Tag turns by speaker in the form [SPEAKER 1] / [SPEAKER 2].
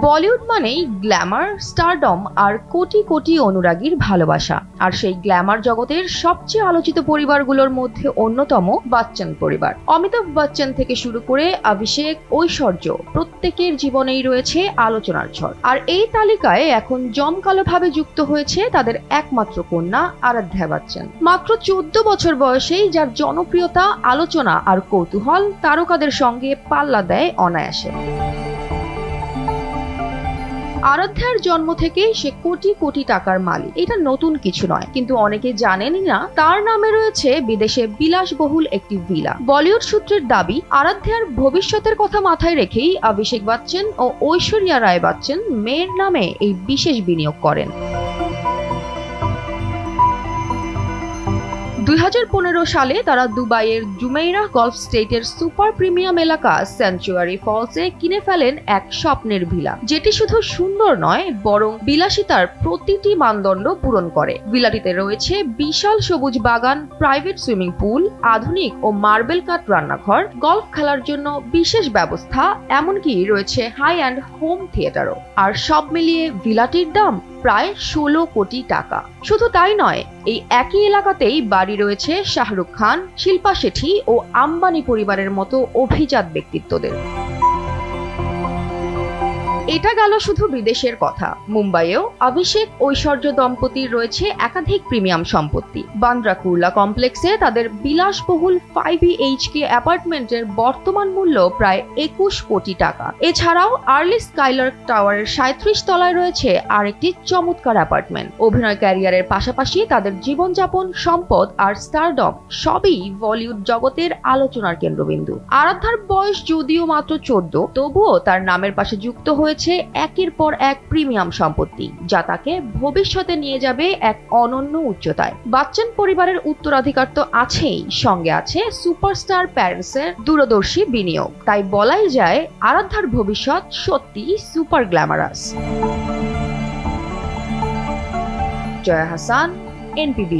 [SPEAKER 1] বলিউড মানেই Glamour, stardom আর কোটি কোটি অনুরাগীর ভালোবাসা। আর সেই গ্ল্যামার জগতের সবচেয়ে আলোচিত পরিবারগুলোর মধ্যে অন্যতম বচ্চন পরিবার। অমিতাভ বচ্চন থেকে শুরু করে অভিষেক, ঐশ্বর্য, প্রত্যেকের জীবনেই রয়েছে আলোচনার ঝড়। আর এই তালিকায় এখন জমকালোভাবে যুক্ত হয়েছে তাদের একমাত্র কন্যা আরাধ্যা বচ্চন। মাত্র 14 বছর বয়সেই যার জনপ্রিয়তা, আলোচনা আর কৌতূহল তারকাদের সঙ্গে পাল্লা দেয় অনায়াসে। আরাধ্যার জন্ম থেকেই সে কোটি কোটি টাকার মালিক, এটা নতুন কিছু নয়। কিন্তু অনেকে জানেনই না তার নামে রয়েছে বিদেশে বিলাসবহুল একটি ভিলা। বলিউড সূত্রের দাবি, আরাধ্যার ভবিষ্যতের কথা মাথায় রেখেই অভিষেক বচ্চন ও ঐশ্বরিয়া রায় বচ্চন মেয়ের নামে এই বিশেষ বিনিয়োগ করেন। 2015 সালে তারা দুবাইয়ের জুমেইরাহ গলফ স্টেটের সুপার প্রিমিয়াম এলাকা স্যাংচুয়ারি ফলসে কিনে ফেলেন এক স্বপ্নের ভিলা, যেটি শুধু সুন্দর নয় বরং বিলাসিতার প্রতিটি মানদণ্ড পূরণ করে। ভিলাটিতে রয়েছে বিশাল সবুজ বাগান, প্রাইভেট সুইমিং পুল, আধুনিক ও মার্বেল কাট রান্নাঘর, গলফ খেলার জন্য বিশেষ ব্যবস্থা, এমনকি রয়েছে হাই অ্যান্ড হোম থিয়েটারও। আর সব মিলিয়ে ভিলাটির দাম প্রায় 16 কোটি টাকা। শুধু তাই নয়, এই একই এলাকাতেই বাড়ি রয়েছে শাহরুখ খান, শিল্পা শেঠি ও আম্বানি পরিবারের মতো অভিজাত ব্যক্তিত্বদের। এটা গেল শুধু বিদেশের কথা। মুম্বাইয়েও অভিষেক, ঐশ্বর্য দম্পতির রয়েছে একাধিক প্রিমিয়াম সম্পত্তি। বান্দ্রা কুর্লা কমপ্লেক্সে তাদের বিলাসবহুল 5 BHK অ্যাপার্টমেন্টের বর্তমান মূল্য প্রায় 21 কোটি টাকা। এছাড়াও আর্লি স্কাইলার্ক টাওয়ারের 37 তলায় রয়েছে আরেকটি চমৎকার অ্যাপার্টমেন্ট। অভিনয় ক্যারিয়ারের পাশাপাশি তাদের জীবনযাপন, সম্পদ আর স্টারডম সবই বলিউড জগতের আলোচনার কেন্দ্রবিন্দু। আরাধ্যার বয়স যদিও মাত্র 14, তবুও তার নামের পাশে যুক্ত হয়েছে একের পর এক প্রিমিয়াম সম্পত্তি, যা তাকে ভবিষ্যতে নিয়ে যাবে এক অনন্য উচ্চতায়। বচ্চন পরিবারের উত্তরাধিকার তো আছেই, সঙ্গে আছে সুপারস্টার প্যারেন্টসের দূরদর্শী বিনিয়োগ। তাই বলাই যায় আরাধ্যার ভবিষ্যৎ সত্যি super glamorous. Jaya Hasan, NPB।